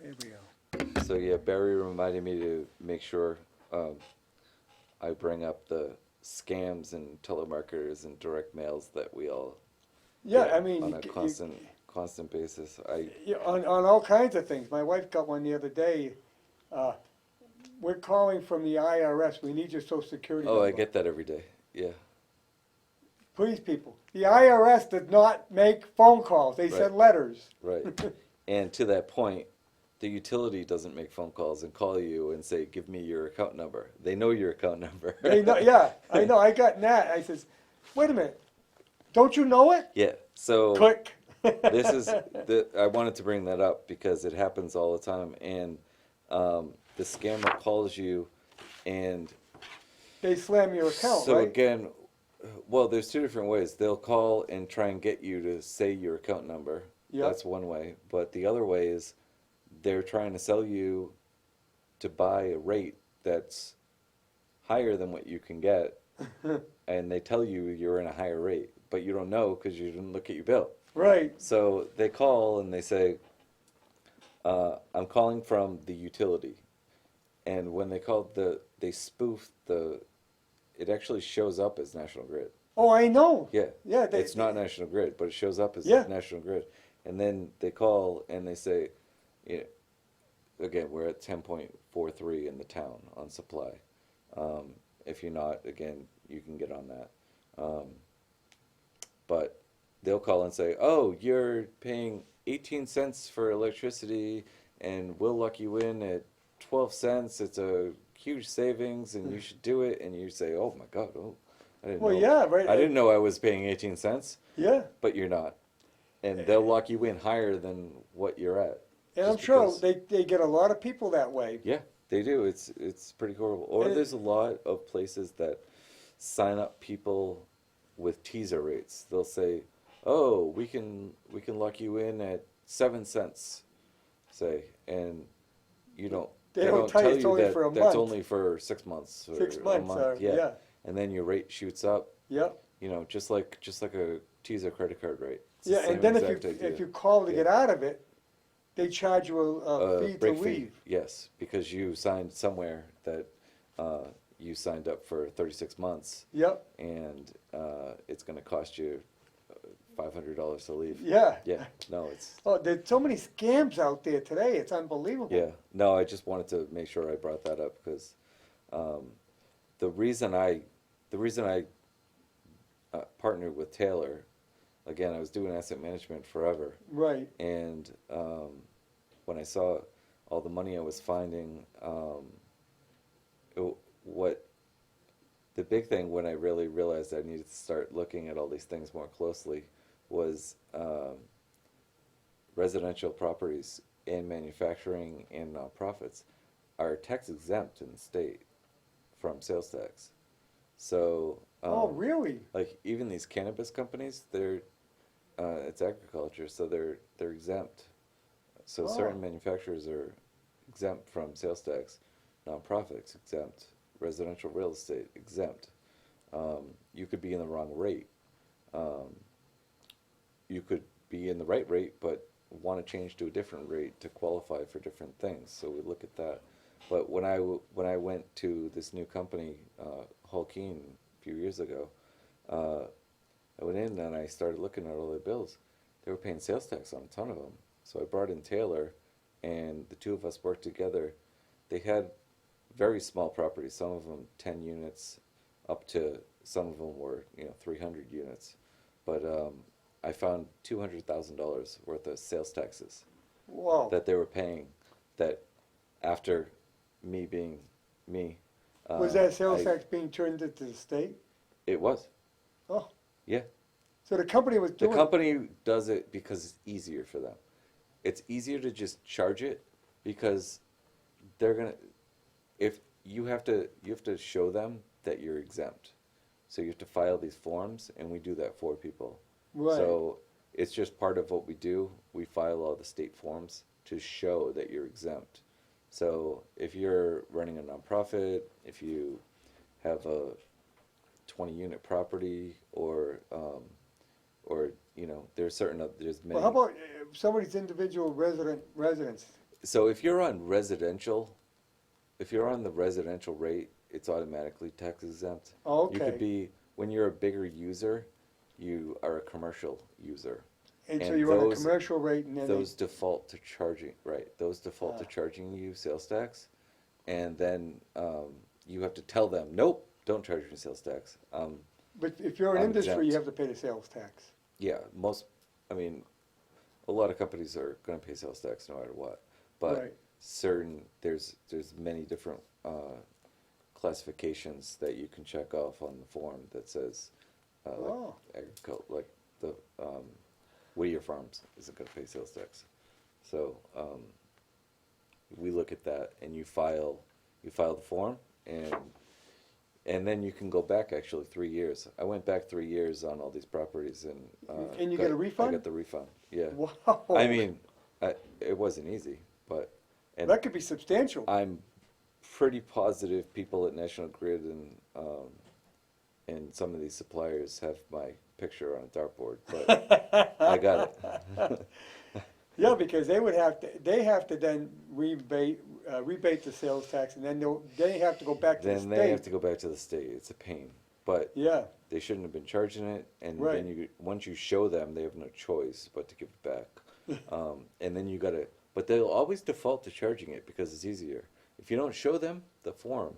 we go. So yeah, Barry reminded me to make sure I bring up the scams and telemarketers and direct mails that we all Yeah, get I mean, on a constant basis. on all kinds of things. My wife got one the other day. We're calling from the IRS. We need your social security number. I get that every day. Yeah. Please, people. The IRS did not make phone calls. They sent letters. Right. And to that point, the utility doesn't make phone calls and call you and say, give me your account number. They know your account number. They know, yeah, I know. I got that. I says, wait a minute. Don't you know it? Yeah. So Click. I wanted to bring that up because it happens all the time. And the scammer calls you and They slam your account, so right? again, well, there's two different ways. They'll call and try and get you to say your account number. Yep. That's one way. But the other way is they're trying to sell you to buy a rate that's higher than what you can get. And they tell you you're in a higher rate, but you don't know because you didn't look at your bill. Right. So they call and they say, I'm calling from the utility. And when they call they spoof it actually shows up as National Grid. Oh, I know. Yeah. Yeah. It's not National Grid, but it shows up as Yeah. National Grid. And then they call and they say, again, we're at 10.43 in the town on supply. If you're not, again, you can get on that. But they'll call and say, oh, you're paying 18 cents for electricity and we'll lock you in at 12 cents. It's a huge savings and you should do it. And you say, oh my God, I didn't know. Yeah, right. I didn't know I was paying 18 cents. Yeah. But you're not. And they'll lock you in higher than what you're at. And I'm sure they get a lot of people that way. Yeah, they do. It's pretty horrible. Or there's a lot of places that sign up people with teaser rates. They'll say, oh, we can lock you in at 7 cents, say, and you don't. They don't tell you it's only that for a that's month. only for 6 months. Or 6 months. A month. Yeah. And then your rate shoots up. Yep. Just like a teaser credit card rate. It's the Yeah, same and then exact if idea. you call to get out of it, they charge you a fee to break leave. fee, yes, because you signed somewhere that you signed up for 36 months, Yep. and it's going to cost you $500 to leave. Yeah. Yeah, no, it's Oh, there's so many scams out there today. It's unbelievable. yeah, no. I just wanted to make sure I brought that up because the reason I partnered with Taylor, again, I was doing asset management forever. Right. And when I saw all the money I was finding, the big thing when I really realized I needed to start looking at all these things more closely was residential properties and manufacturing and nonprofits are tax exempt in the state from sales tax. So Oh, really? like even these cannabis companies, it's agriculture, so they're exempt. So certain manufacturers are exempt from sales tax, nonprofits exempt, residential real estate exempt. You could be in the wrong rate. You could be in the right rate, but want to change to a different rate to qualify for different things. So we look at that. But when I went to this new company, Holkeen, a few years ago, I went in and I started looking at all their bills. They were paying sales tax on a ton of them. So I brought in Taylor, and the two of us worked together. They had very small properties, some of them 10 units, up to some of them were 300 units. But I found $200,000 worth of sales taxes Whoa. that they were paying. That after me being me, Was that sales tax being turned into the state? It was. Oh. Yeah. So the company was The doing. company does it because it's easier for them. It's easier to just charge it because they're gonna, if you have to show them that you're exempt. So you have to file these forms, and we do that for people. Right. So it's just part of what we do. We file all the state forms to show that you're exempt. So if you're running a nonprofit, if you have a 20-unit property, or there's there's many. Well, how about somebody's individual residence? So if you're on residential, if you're on the residential rate, it's automatically tax exempt. Oh, You okay. could be, when you're a bigger user, you are a commercial user. And so and you're on a those- commercial rate, and then Those default to charging, right, those default to Ah. charging you sales tax. And then you have to tell them, nope, don't charge me sales tax. but if you're an I'm industry, you exempt. have to pay the sales tax. Yeah, I mean, a lot of companies are gonna pay sales tax no matter what. But Right. there's many different classifications that you can check off on the form that says, Oh. like the Whittier Farms isn't gonna pay sales tax. So, we look at that, and you file the form, and then you can go back actually 3 years. I went back 3 years on all these properties, and And you get a refund? I got the refund. Yeah. Wow. I mean, it wasn't easy, but and that could be substantial. I'm pretty positive people at National Grid and some of these suppliers have my picture on a dartboard, but I got it. Yeah, because they have to then rebate the sales tax, and then they have to go back to the Then they have state. to go back to the state. It's a pain, but Yeah, they shouldn't have been charging it. And Right. then once you show them, they have no choice but to give it back. And then but they'll always default to charging it because it's easier. If you don't show them the form,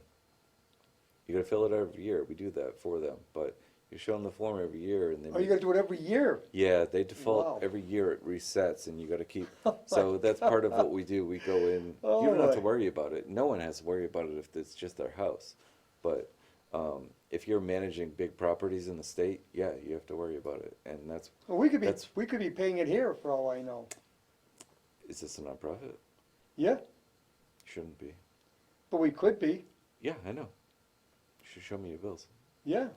you gotta fill it out every year. We do that for them, but you show them the form every year, and then oh, you gotta do it every year. yeah, they default Wow. every year. It resets, and you got to keep. Oh So that's part of what we do. We go in. Oh You don't have to my. worry about it. No one has to worry about it if it's just their house. But if you're managing big properties in the state, yeah, you have to worry about it. And that's Well, That's- we could be paying it here for all I know. is this a nonprofit? Yeah, Shouldn't be. but we could be. Yeah, I know. You should show me your bills. Yeah,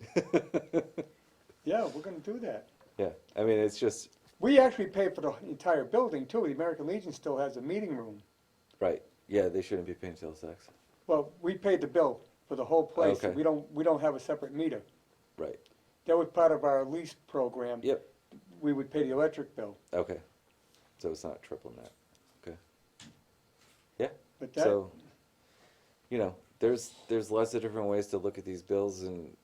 yeah, we're gonna do that. Yeah, I mean it's just We actually pay for the entire building too. The American Legion still has a meeting room. right. Yeah, they shouldn't be paying sales tax. Well, we paid the bill for the whole place. Okay. We don't have a separate meter. Right. That was part of our lease program. Yep. We would pay the electric bill. Okay. So it's not triple net. Okay. Yeah. But that, So, there's lots of different ways to look at these bills, and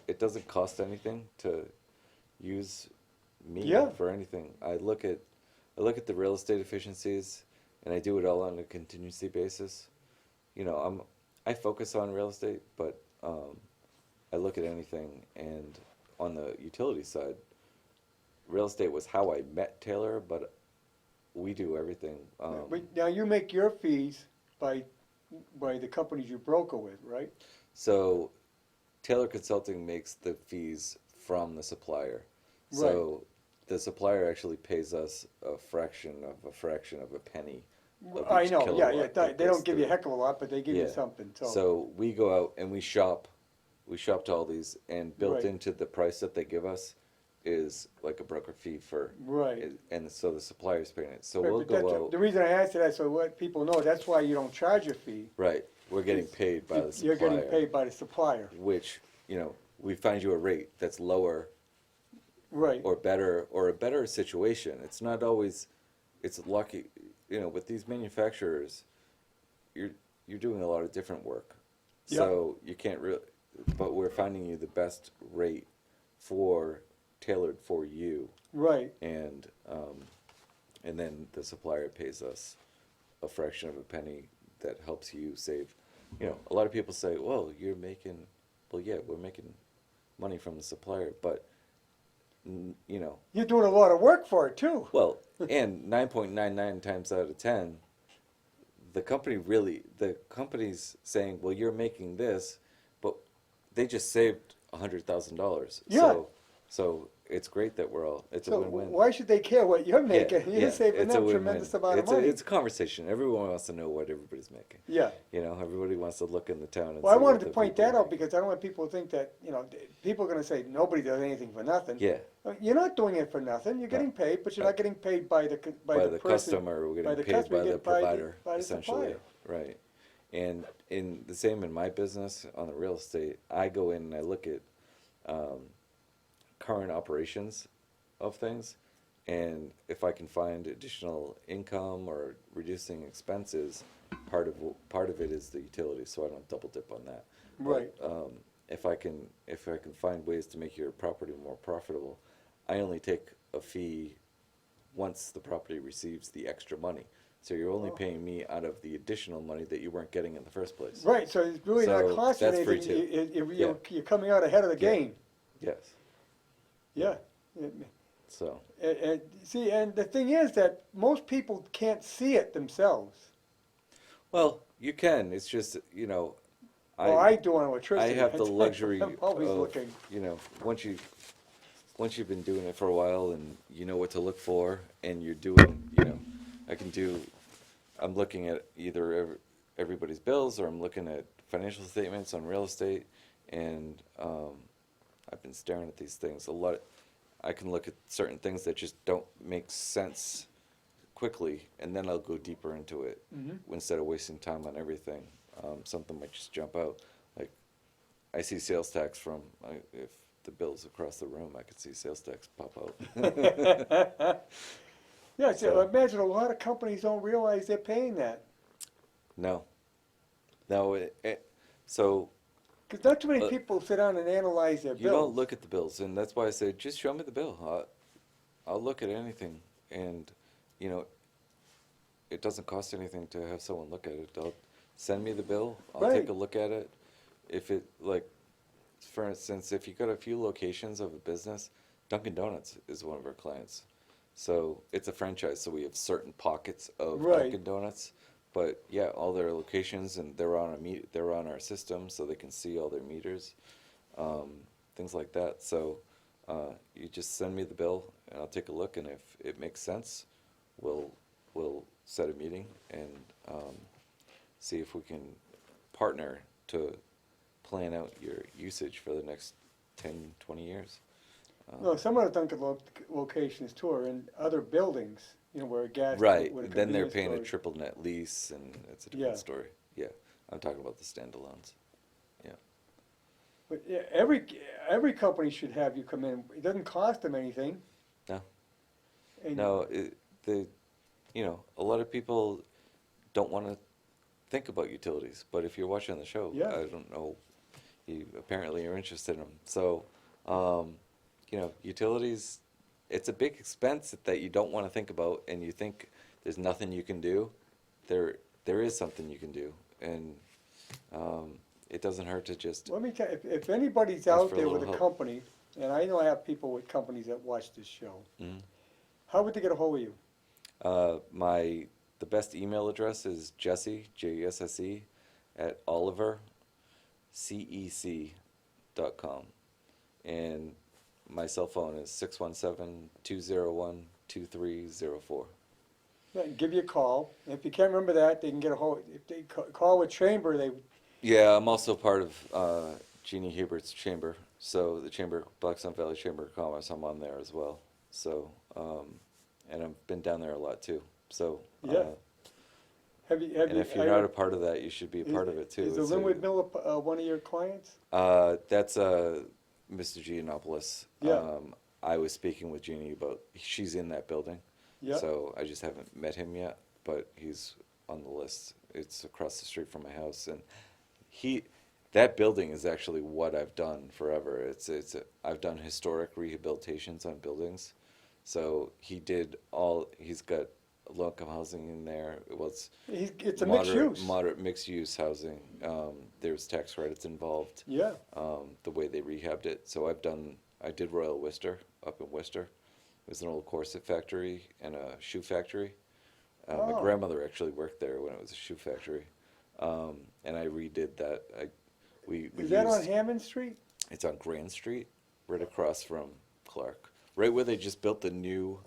it doesn't cost anything to use me Yeah. for anything. I look at the real estate efficiencies, and I do it all on a contingency basis. I focus on real estate, but I look at anything, and on the utility side, real estate was how I met Taylor, but we do everything. now you make your fees by the companies you broker with, right? So Taylor Consulting makes the fees from the supplier. So the supplier actually pays us a fraction of a penny. Of I each know, yeah, kilowatt They that don't goes give you a through. heck of a lot, but they give you Yeah. something, so. So we go out and we shop to all these, and built Right. into the price that they give us is like a broker fee for, Right. and so the supplier's paying it. So Right, we'll but go that's- out, The reason I asked that, so let people know, that's why you don't charge a fee. right, we're getting paid by the supplier. You're getting paid by the supplier, Which, we find you a rate that's lower right, or a better situation. It's not always, it's lucky, with these manufacturers, you're doing a lot of different work. Yeah. So you can't really, but we're finding you the best rate tailored for you. right. And then the supplier pays us a fraction of a penny that helps you save. A lot of people say, well, yeah, we're making money from the supplier, but You're doing a lot of work for it too. well, and 9.99 times out of 10, the company's saying, well, you're making this, but they just saved $100,000. Yeah. So it's great that it's a So win-win. why should they care what you're making? Yeah, You're saving it's a them win-win. tremendous amount of It's money. it's a conversation. Everyone wants to know what everybody's making. Yeah. You know, everybody wants to look in the town and Well, I see wanted what to the point people that out make. because I don't want people to think that, people are going to say nobody does anything for nothing. Yeah, You're not doing it for nothing. You're getting paid, but you're not getting paid by the by the the person, customer, we're by getting the paid customer, by you the get by the- provider, by the essentially. supplier. Right. And in the same in my business on the real estate, I go in and I look at current operations of things, and if I can find additional income or reducing expenses, part of it is the utilities, so I don't double dip on that. Right. But, if I can find ways to make your property more profitable, I only take a fee once the property receives the extra money. So you're only paying me out of the additional money that you weren't getting in the first place. Right, so it's really not So costing that's free anything. too. You're coming out ahead of the Yeah. game. Yes. Yeah. So See, and the thing is that most people can't see it themselves. well, you can. It's just Well, I do on I electricity. have the luxury I'm always of looking. once you've been doing it for a while and you know what to look for and you're doing I'm looking at either everybody's bills or I'm looking at financial statements on real estate, and I've been staring at these things a lot. I can look at certain things that just don't make sense quickly, and then I'll go deeper into it instead of wasting time on everything. Something might just jump out. Like I see sales tax if the bill's across the room, I could see sales tax pop out. Yeah, so So- imagine a lot of companies don't realize they're paying that. No. So Because not too many Uh, people sit down and analyze their you bills. don't look at the bills, and that's why I say just show me the bill. I'll look at anything, and it doesn't cost anything to have someone look at it. Send me the bill. I'll Right. take a look at it. If it for instance, if you got a few locations of a business, Dunkin' Donuts is one of our clients. So it's a franchise, so we have certain pockets of Right. Dunkin' Donuts. But yeah, all their locations, and they're on our system, so they can see all their meters, things like that. So you just send me the bill, and I'll take a look, and if it makes sense, we'll set a meeting and see if we can partner to plan out your usage for the next 10, 20 years. No, some of the Dunkin' locations too are in other buildings, where a gas. Right, with a then they're convenience paying a store. triple net lease, and it's a Yeah. different story. Yeah, I'm talking about the standalones. Yeah. But yeah, every company should have you come in. It doesn't cost them anything. No. And No, a lot of people don't want to think about utilities, but if you're watching the show, Yeah. I don't know, you apparently are interested in them. So, utilities, it's a big expense that you don't want to think about, and you think there's nothing you can do. There is something you can do, and it doesn't hurt to just. Let me tell you, if anybody's Ask out for a there with a little help. company, and I know I have people with companies that watch this show, Mhm. how would they get a hold of you? The best email address is Jesse, Jesse, at olivercec.com. And my cell phone is 617-201-2304. Yeah, give you a call. And if you can't remember that, they can get a hold. If they call a chamber, they Yeah, I'm also part of Jeannie Hubert's chamber. So the chamber, Blackstone Valley Chamber of Commerce, I'm on there as well. So, and I've been down there a lot too. So, Yeah. have you. and if you're not a part of that, you should be a part of it too. Is the It's Linwood Mill one of your clients? That's Mr. Giannopoulos. Yeah. I was speaking with Jeannie about, she's in that building. Yeah. So I just haven't met him yet, but he's on the list. It's across the street from my house, and that building is actually what I've done forever. I've done historic rehabilitations on buildings. So he's got low-income housing in there. It's a mixed use. Moderate mixed-use housing. There's tax credits involved. Yeah. The way they rehabbed it. So I did Royal Worcester up in Worcester. It was an old corset factory and a shoe factory. My Oh. grandmother actually worked there when it was a shoe factory, and I redid that. We Is that on used- Hammond Street? It's on Grand Street, right across from Clark, right where they just built the new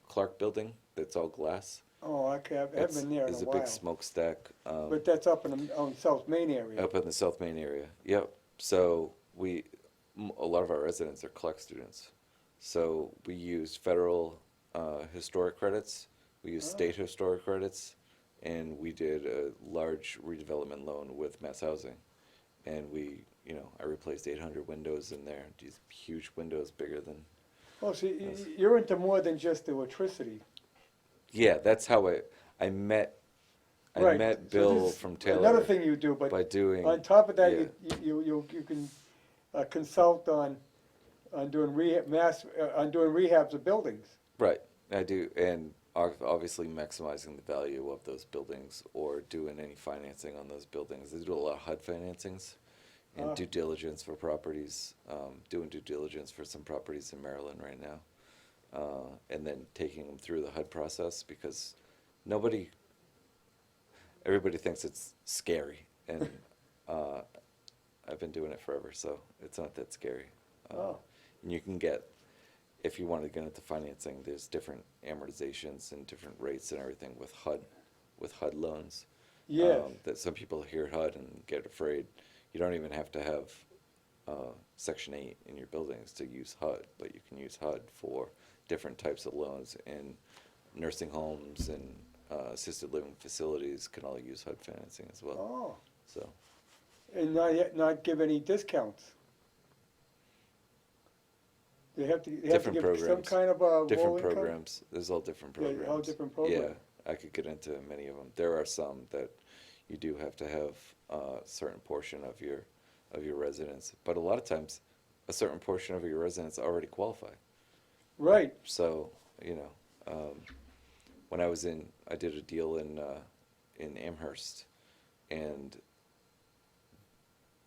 Clark building that's all glass. Oh, okay, I haven't been there in a There's a while. big smokestack. But that's up in the, on South Main area. Up in the South Main area. Yep. So a lot of our residents are Clark students. So we used federal historic credits, we used state historic credits, and we did a large redevelopment loan with Mass Housing. And I replaced 800 windows in there, these huge windows bigger than. Oh, so you're into more than just the electricity. Yeah, that's how I met. I Right. met So Bill this is from Taylor. Another thing you do, but by doing. on top of that, yeah. you can consult on doing rehabs of buildings. Right, I do, and obviously maximizing the value of those buildings or doing any financing on those buildings. They do a lot of HUD financings and due diligence for properties, doing due diligence for some properties in Maryland right now, and then taking them through the HUD process because everybody thinks it's scary, and I've been doing it forever, so it's not that scary. And you can get, if you want to get into financing, there's different amortizations and different rates and everything with HUD loans. Yes. That some people hear HUD and get afraid. You don't even have to have Section 8 in your buildings to use HUD, but you can use HUD for different types of loans, and nursing homes and assisted living facilities can all use HUD financing as well. Oh, So and not give any discounts. They have to give Different some programs. kind of a different low income? programs. There's all different Yeah, programs. all different programs. Yeah, I could get into many of them. There are some that you do have to have a certain portion of your residents, but a lot of times, a certain portion of your residents already qualify. Right. So when I did a deal in Amherst, and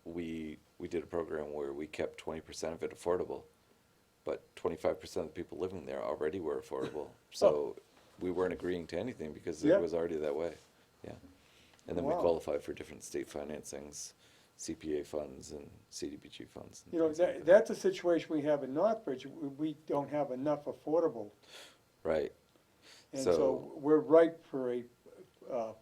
we did a program where we kept 20% of it affordable, but 25% of the people living there already were affordable. So we weren't agreeing to anything because Yeah. it was already that way. Yeah. And then we Wow. qualified for different state financings, CPA funds and CDBG funds. And You know, things like that. that's a situation we have in Northbridge. We don't have enough affordable. Right. And So- so we're ripe for a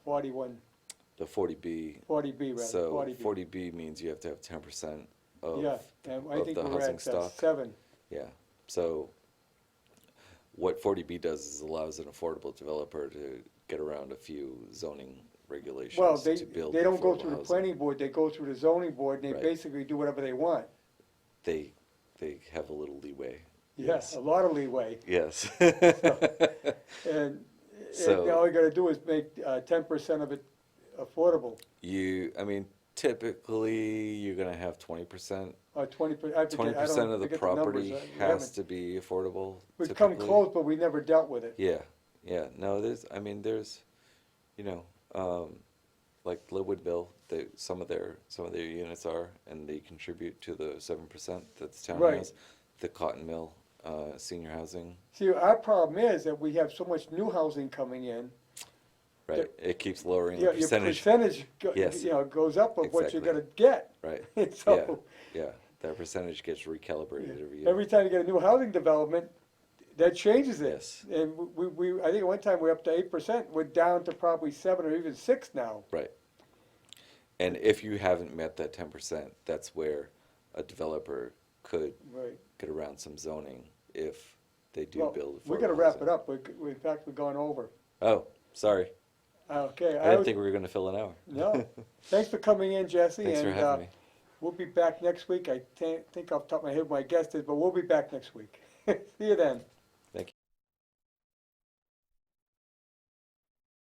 40B rather, So 40B. 40B means you have to have 10% of, Yeah, and I of think the we're housing at stock. 7. Yeah. So what 40B does is allows an affordable developer to get around a few zoning regulations Well, to build they don't go affordable through the housing. planning board, they go through the zoning board, and they Right. basically do whatever they want. They have a little leeway. Yes, Yes. a lot of leeway. Yes. And So- all you gotta do is make 10% of it affordable, Typically you're gonna have 20%. or 20%. 20% of the property has to be affordable. We've come typically. close, but we never dealt with it. Yeah, yeah. No, there's, like Woodville, some of their units are, and they contribute to the 7% that's town Right. has. The Cotton Mill, senior housing, See, our problem is that we have so much new housing coming in. right? It keeps lowering the Your percentage, percentage, Yes. goes up of what you're Exactly. gonna get. right? So, Yeah, that percentage gets recalibrated every year. every time you get a new housing development, that changes it. Yes. And I think at one time we were up to 8%, we're down to probably 7 or even 6 now. Right. And if you haven't met that 10%, that's where a developer could Right. get around some zoning if they do Well, build. we're gonna affordable wrap housing. it up. In fact, we've gone over. Oh, sorry. Okay. I didn't think we were gonna fill an hour. No. Thanks for coming in, Jesse. Thanks for and having me. we'll be back next week. I can't think off the top of my head who my guest is, but we'll be back next week. See you then.